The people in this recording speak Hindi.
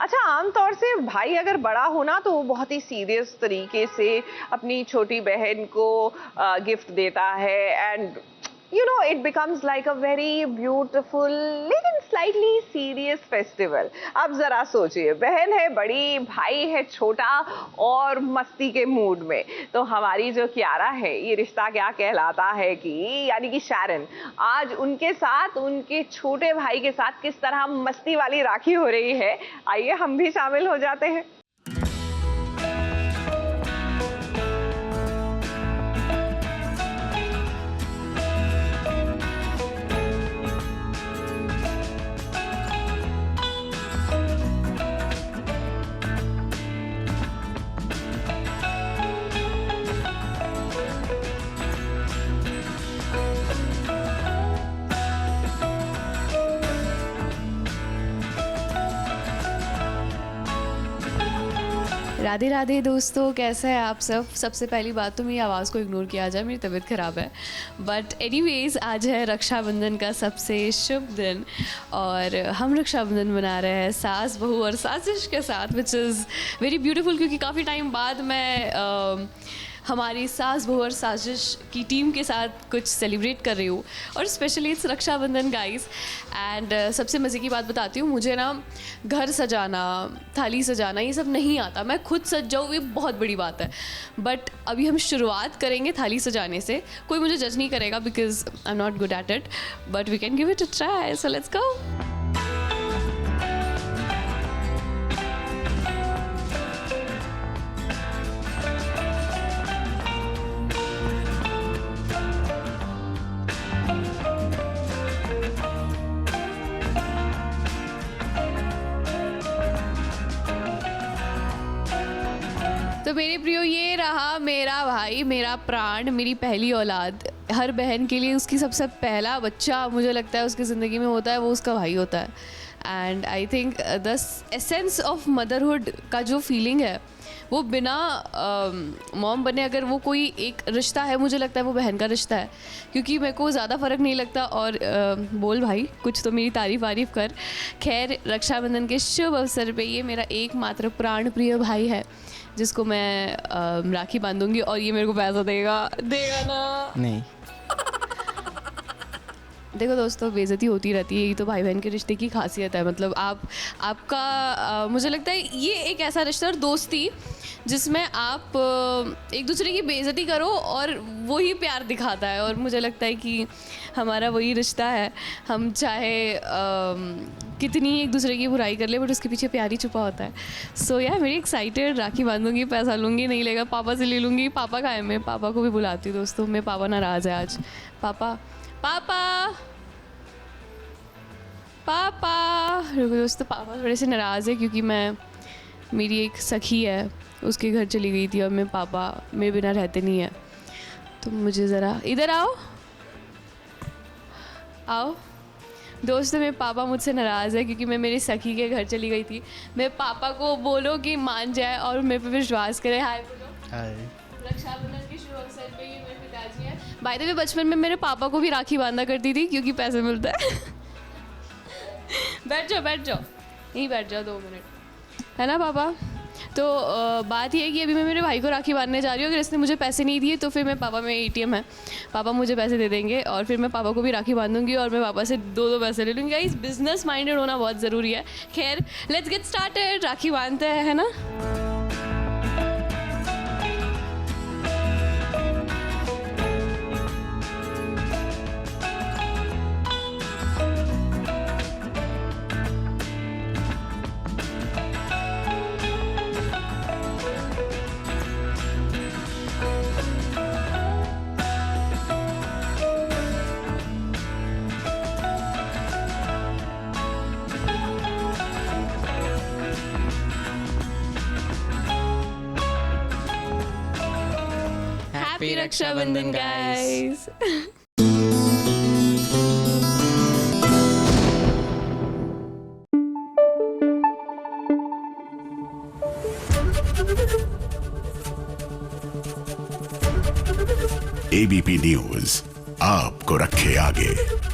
अच्छा, आमतौर से भाई अगर बड़ा हो ना तो वो बहुत ही सीरियस तरीके से अपनी छोटी बहन को गिफ्ट देता है and it becomes like a very beautiful लेकिन slightly serious festival. अब जरा सोचिए, बहन है बड़ी, भाई है छोटा और मस्ती के मूड में, तो हमारी जो कियारा है, ये रिश्ता क्या कहलाता है कि यानी कि शैरन, आज उनके साथ उनके छोटे भाई के साथ किस तरह मस्ती वाली राखी हो रही है, आइए हम भी शामिल हो जाते हैं। राधे राधे दोस्तों, कैसे हैं आप सब। सबसे पहली बात तो मेरी आवाज़ को इग्नोर किया जाए, मेरी तबीयत ख़राब है। बट एनीवेज़, आज है रक्षाबंधन का सबसे शुभ दिन और हम रक्षाबंधन मना रहे हैं सास बहू और साजिश के साथ, विच इज़ वेरी ब्यूटीफुल, क्योंकि काफ़ी टाइम बाद मैं हमारी सास बहू और साजिश की टीम के साथ कुछ सेलिब्रेट कर रही हूँ और specially it's Rakshabandhan guys. And सबसे मज़े की बात बताती हूँ, मुझे ना घर सजाना, थाली सजाना ये सब नहीं आता। मैं खुद सज जाऊँ ये बहुत बड़ी बात है, बट अभी हम शुरुआत करेंगे थाली सजाने से। कोई मुझे जज नहीं करेगा because I am not good at it, but we can give it a try, so let's go. तो मेरे प्रियो, ये रहा मेरा भाई, मेरा प्राण, मेरी पहली औलाद। हर बहन के लिए उसकी सबसे पहला बच्चा मुझे लगता है उसकी ज़िंदगी में होता है, वो उसका भाई होता है। And I think the essence of motherhood का जो फीलिंग है वो बिना मॉम बने अगर वो कोई एक रिश्ता है, मुझे लगता है वो बहन का रिश्ता है, क्योंकि मेरे को ज़्यादा फ़र्क नहीं लगता। और बोल भाई, कुछ तो मेरी तारीफ़ कर। खैर, रक्षाबंधन के शुभ अवसर पे ये मेरा एकमात्र प्राण प्रिय भाई है जिसको मैं राखी बांधूंगी और ये मेरे को पैसा देगा ना? नहीं। देखो दोस्तों, बेइज्जती होती रहती है, ये तो भाई बहन के रिश्ते की खासियत है। मतलब आपका मुझे लगता है ये एक ऐसा रिश्ता और दोस्ती जिसमें आप एक दूसरे की बेइज्जती करो और वही प्यार दिखाता है। और मुझे लगता है कि हमारा वही रिश्ता है। हम चाहे कितनी एक दूसरे की बुराई कर ले, बट उसके पीछे प्यार ही छुपा होता है। सो यार, मेरी एक्साइटेड। राखी बांधूंगी, पैसा लूँगी, नहीं लेगा पापा से ले लूँगी। पापा का है, मैं पापा को भी बुलाती हूँ दोस्तों। मैं पापा नाराज़ है आज। पापा दोस्तों, पापा थोड़े से नाराज़ है क्योंकि मेरी एक सखी है, उसके घर चली गई थी और मैं पापा मेरे बिना रहते नहीं है। तो मुझे ज़रा इधर आओ दोस्तों। मेरे पापा मुझसे नाराज़ है क्योंकि मैं मेरी सखी के घर चली गई थी। मेरे पापा को बोलो कि मान जाए और मेरे पे विश्वास करे। हाय बोलो। हाय। रक्षाबंधन के शुभ अवसर पे ये मेरे पिताजी हैं। बाय द वे, बचपन में मेरे पापा को भी राखी बांधा करती थी क्योंकि पैसे मिलता है। बैठ जाओ, यहीं बैठ जाओ 2 मिनट, है ना पापा। तो बात ये है कि अभी मैं मेरे भाई को राखी बांधने जा रही हूँ। अगर इसने मुझे पैसे नहीं दिए तो फिर मैं पापा में ATM है, पापा मुझे पैसे दे देंगे और फिर मैं पापा को भी राखी बांधूंगी और मैं पापा से 2 पैसे ले लूँगी। इस बिजनेस माइंडेड होना बहुत ज़रूरी है। खैर, लेट्स गेट स्टार्टेड। राखी बांधते हैं, है ना। Happy Rakshabandhan, guys. ABP news आपको रखे आगे।